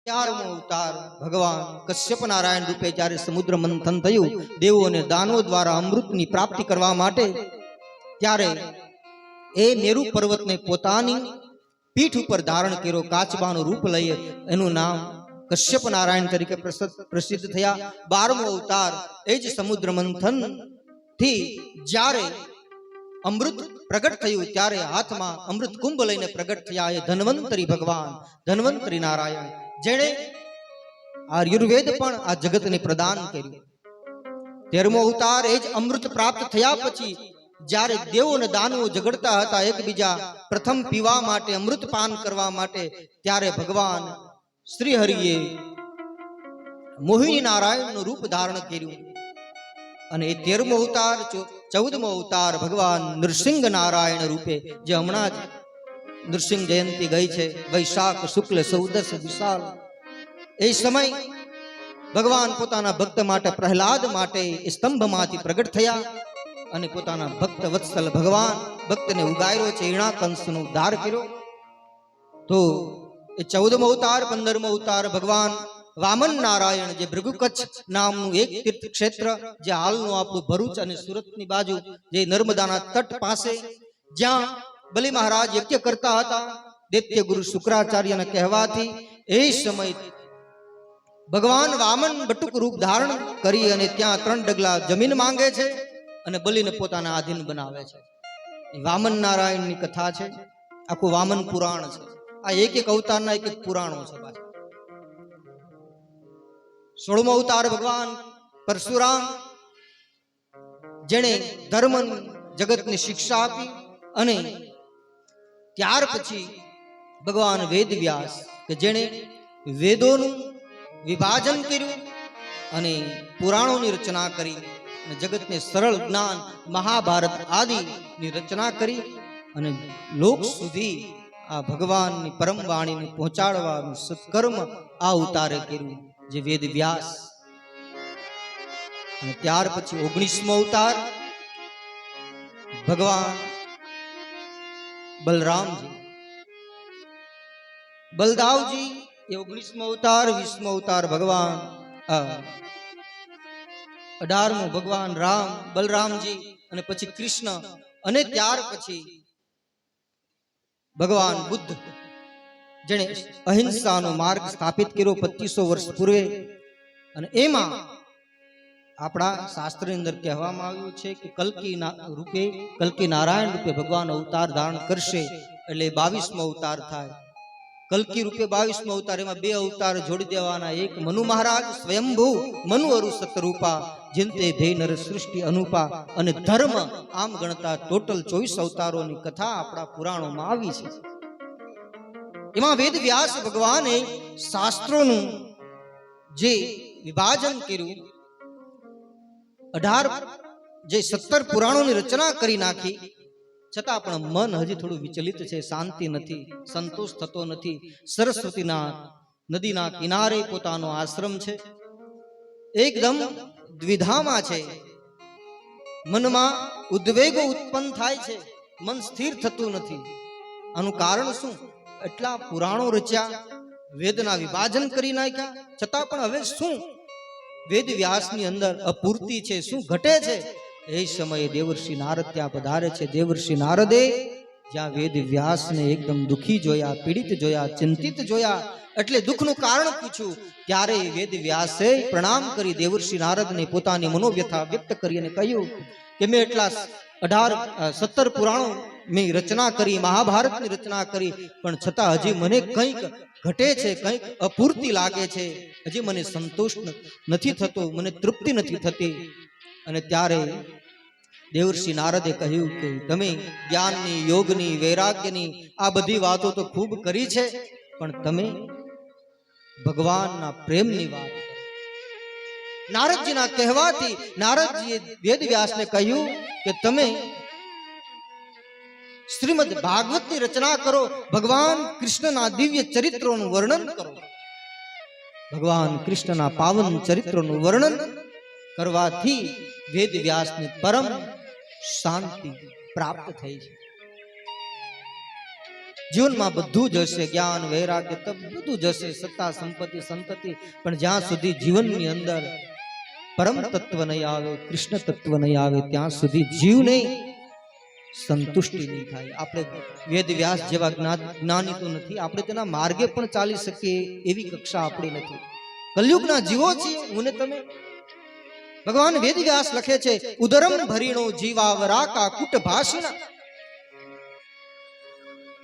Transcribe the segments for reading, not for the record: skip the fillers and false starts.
11મો અવતાર ભગવાન કશ્યપ નારાયણ રૂપે જ્યારે સમુદ્ર મંથન થયું દેવો અને દાનવો દ્વારા અમૃતની પ્રાપ્તિ કરવા માટે, ત્યારે એ મેરુ પર્વતને પોતાની પીઠ ઉપર ધારણ કર્યો, કાચબાનું રૂપ લઈ એનું નામ કશ્યપ નારાયણ તરીકે પ્રસિદ્ધ થયા. 12મો અવતાર એ જ સમુદ્ર મંથન થી જ્યારે અમૃત પ્રગટ થયું ત્યારે હાથમાં અમૃત કુંભ લઈને પ્રગટ થયા એ ધન્વંતરી ભગવાન, ધન્વંતરી નારાયણ, જેણે આયુર્વેદ પણ આ જગતને પ્રદાન કર્યું. 13મો અવતાર એ જ અમૃત પ્રાપ્ત થયા પછી જ્યારે દેવો અને દાનવો ઝઘડતા હતા એકબીજા પ્રથમ પીવા માટે, અમૃત પાન કરવા માટે, ત્યારે ભગવાન શ્રી હરિએ મોહિની નારાયણનું રૂપ ધારણ કર્યું. અને એ 13મો અવતાર 14મો અવતાર ભગવાન નૃસિંહ નારાયણ રૂપે, જે હમણાં જ નૃસિંહ જયંતિ ગઈ છે, વૈશાખ શુક્લ 14 વિશાલ, એ સમય ભગવાન પોતાના ભક્ત માટે, પ્રહલાદ માટે સ્તંભમાંથી પ્રગટ થયા અને પોતાના ભક્ત વત્સલ ભગવાન ભક્તને ઉગાર્યો છે, હિરણાકંસનો ઉદ્ધાર કર્યો. તો એ 14મો અવતાર 15મો અવતાર ભગવાન વામન નારાયણ, જે ભૃગુ કચ્છ નામનું એક તીર્થ ક્ષેત્ર, જે હાલનું આપણું ભરૂચ અને સુરતની બાજુ, જે નર્મદાના તટ પાસે, જ્યાં બલિ મહારાજ યજ્ઞ કરતા હતા દૈત્ય ગુરુ શુક્રાચાર્યના કહેવાથી, એ સમય ભગવાન વામન બટુક રૂપ ધારણ કરી અને ત્યાં 3 ડગલા જમીન માંગે છે અને બલિને પોતાના આધીન બનાવે છે. વામન નારાયણની કથા છે, આખું વામન પુરાણ છે. આ એક એક અવતારના એક એક પુરાણો છે. 16મો અવતાર ભગવાન પરશુરામ, જેણે ધર્મ જગતની શિક્ષા આપી. અને ત્યાર પછી ભગવાન વેદ વ્યાસ, કે જેણે વેદોનું વિભાજન કર્યું અને પુરાણોની રચના કરી અને જગતને સરળ જ્ઞાન મહાભારત આદિની રચના કરી અને લોક સુધી આ ભગવાનની પરમ વાણીને પહોંચાડવાનું સત્કર્મ આ અવતારે કર્યું, જે વેદ વ્યાસ. અને ત્યાર પછી 19મો અવતાર ભગવાન બલરામજી, બલદાવજી, એ 19મો અવતાર. 20મો અવતાર ભગવાન 18મો ભગવાન રામ, બલરામજી, અને પછી કૃષ્ણ. અને ત્યાર પછી ભગવાન બુદ્ધ, જેણે અહિંસાનો માર્ગ સ્થાપિત કર્યો 2500 વર્ષ પૂર્વે. અને એમાં આપણા શાસ્ત્રની અંદર કહેવામાં આવ્યું છે કે કલ્કી નારાયણ રૂપે ભગવાન અવતાર ધારણ કરશે, એટલે 22મો અવતાર થાય. કલ્કી રૂપે 22મો અવતાર, એમાં 2 અવતાર જોડી દેવાના. એક મનુ મહારાજ સ્વયંભૂ મનુ અરુ સતરૂપા, જિંતે ભે નર સૃષ્ટિ અનુપા. અને ધર્મ આમ ગણતા ટોટલ 24 અવતારોની કથા આપણા પુરાણોમાં આવી છે. એમાં વેદ વ્યાસ ભગવાને શાસ્ત્રોનું જે વિભાજન કર્યું, 18 જે 17 પુરાણોની રચના કરી નાખી, છતાં પણ મન હજી થોડું વિચલિત છે, શાંતિ નથી, સંતોષ થતો નથી. સરસ્વતીના નદીના કિનારે પોતાનો આશ્રમ છે, એકદમ દ્વિધામાં છે, મનમાં ઉદ્વેગો ઉત્પન્ન થાય છે, મન સ્થિર થતું નથી. આનું કારણ શું? એટલા પુરાણો રચ્યા, વેદના વિભાજન કરી નાખ્યા, છતાં પણ હવે શું વેદ વ્યાસની અંદર અપૂર્તિ છે, શું ઘટે છે? એ સમયે દેવર્ષિ નારદ ત્યાં પધારે છે. દેવર્ષિ નારદે જ્યાં વેદ વ્યાસને એકદમ દુખી જોયા, પીડિત જોયા, ચિંતિત જોયા, એટલે દુઃખનું કારણ પૂછ્યું. ત્યારે વેદ વ્યાસે પ્રણામ કરી દેવર્ષિ નારદને પોતાની મનોવ્યથા વ્યક્ત કરી અને કહ્યું કે મેં એટલા 17 પુરાણો મેં રચના કરી, મહાભારતની રચના કરી, પણ છતાં હજી મને કંઈક ઘટે છે, કંઈક અપૂર્તિ લાગે છે, હજી મને સંતોષ નથી થતો, મને તૃપ્તિ નથી થતી. અને ત્યારે દેવર્ષિ નારદે કહ્યું કે તમે જ્ઞાનની, યોગની, વૈરાગ્યની આ બધી વાતો તો ખૂબ કરી છે, પણ તમે ભગવાનના પ્રેમની વાત કરો. નારદજીના કહેવાથી નારદજીએ વેદ વ્યાસને કહ્યું કે તમે શ્રીમદ ભાગવતની રચના કરો, ભગવાન કૃષ્ણના દિવ્ય ચરિત્રોનું વર્ણન કરો. ભગવાન કૃષ્ણના પાવન ચરિત્રોનું વર્ણન કરવાથી વેદ વ્યાસને પરમ શાંતિ પ્રાપ્ત થઈ છે. જીવનમાં બધું જ હશે, જ્ઞાન વૈરાગ્ય તપ બધું જ હશે, સત્તા સંપત્તિ સંતતિ, પણ જ્યાં સુધી જીવનની અંદર પરમ તત્વ નહીં આવે, કૃષ્ણ તત્વ નહીં આવે, ત્યાં સુધી જીવને સંતુષ્ટિ નહીં થાય. આપણે વેદ વ્યાસ જેવા જ્ઞાની તો નથી, આપણે તેના માર્ગે પણ ચાલી શકીએ એવી કક્ષા આપણી નથી. કલયુગના જીવો છીએ હું ને તમે. ભગવાન વેદ વ્યાસ લખે છે, ઉદરમ ભરીણો જીવાવરાકા કુટ ભાષિણા.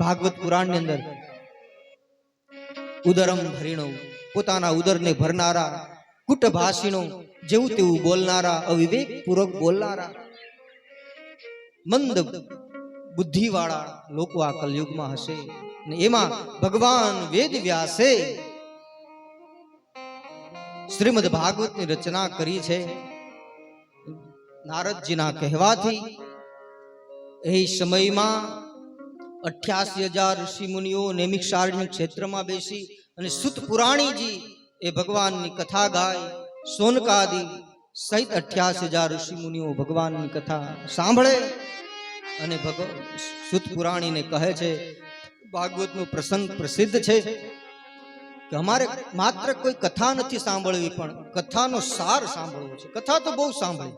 ભાગવત પુરાણ ની અંદર ઉદરમ ભરીણો, પોતાના ઉદરને ભરનારા, કુટ ભાષિણો, જેવું તેવું બોલનારા, અવિવેક પૂર્વક બોલનારા, મંદ બુદ્ધિવાળા લોકો આ કલયુગમાં હશે. ને એમાં ભગવાન વેદ વ્યાસે શ્રીમદ ભાગવતની રચના કરી છે. નારદજીના કહેવાથી એ સમયમાં 88,000 ઋષિ મુનિઓ નૈમિષારણ્ય ક્ષેત્રમાં બેસી અને સુત પુરાણીજી એ ભગવાનની કથા ગાય. સોનકાદી સહિત 88,000 ઋષિ મુનિઓ ભગવાનની કથા સાંભળે અને સુત પુરાણીને કહે છે, ભાગવતનો પ્રસંગ પ્રસિદ્ધ છે કે અમારે માત્ર કોઈ કથા નથી સાંભળવી, પણ કથાનો સાર સાંભળવો છે. કથા તો બહુ સાંભળી,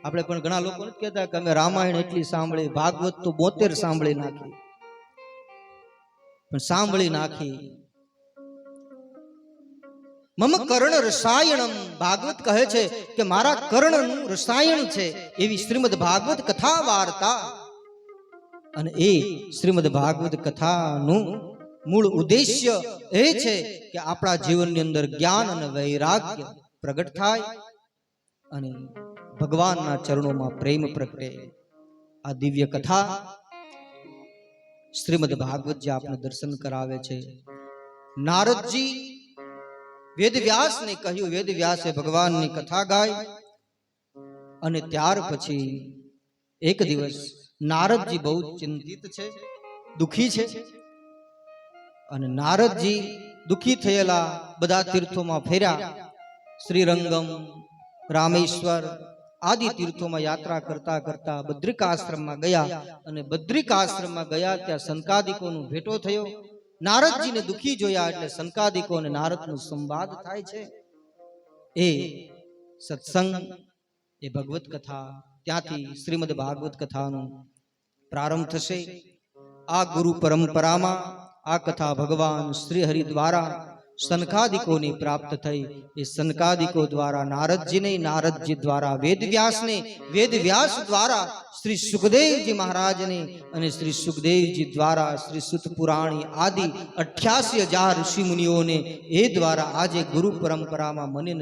આપણે પણ ઘણા લોકો નથી કહેતા કે અમે રામાયણ એટલી સાંભળી, ભાગવત તો 72 સાંભળી નાખી, પણ સાંભળી નાખી. મમ કર્ણ રસાયણમ, ભાગવત કહે છે કે મારા કર્ણનું રસાયણ છે એવી શ્રીમદ ભાગવત કથા વાર્તા. અને એ શ્રીમદ ભાગવત કથાનું મૂળ ઉદ્દેશ્ય એ છે કે આપણા જીવનની અંદર જ્ઞાન અને વૈરાગ્ય પ્રગટ થાય અને ભગવાનના ચરણોમાં પ્રેમ પ્રગટે. આ દિવ્ય કથા શ્રીમદ ભાગવત જે આપણે દર્શન કરાવે છે. નારદજી વેદ વ્યાસને કહ્યું, વેદ વ્યાસે ભગવાનની કથા ગાય અને ત્યાર પછી એક દિવસ નારદજી બહુ ચિંતિત છે, દુખી છે. અને નારદજી દુખી થયેલા બધા તીર્થોમાં ફેર્યા. શ્રીરંગમ, રામેશ્વર આદિ તીર્થોમાં યાત્રા કરતા કરતા બદ્રિકાશ્રમમાં ગયા. અને બદ્રિકાશ્રમમાં ગયા ત્યાં સંકાદિકોનો ભેટો થયો. નારદજીને દુખી જોયા એટલે સંકાદિકો અને નારદનો સંવાદ થાય છે. એ સત્સંગ, એ ભગવત કથા, ત્યાંથી શ્રીમદ ભાગવત કથાનો પ્રારંભ થશે. આ ગુરુ પરંપરામાં આ કથા ભગવાન શ્રી હરિ દ્વારા સનકાદિકોની પ્રાપ્ત થઈ. એ સનકાદિકો દ્વારા નારદજીને, નારદજી દ્વારા વેદવ્યાસને, વેદવ્યાસ દ્વારા શ્રી સુખદેવજી મહારાજને અને શ્રી સુખદેવજી દ્વારા શ્રી સુત પુરાણી આદિ 88,000 ઋષિ મુનિઓને એ દ્વારા આજે ગુરુ પરંપરામાં મને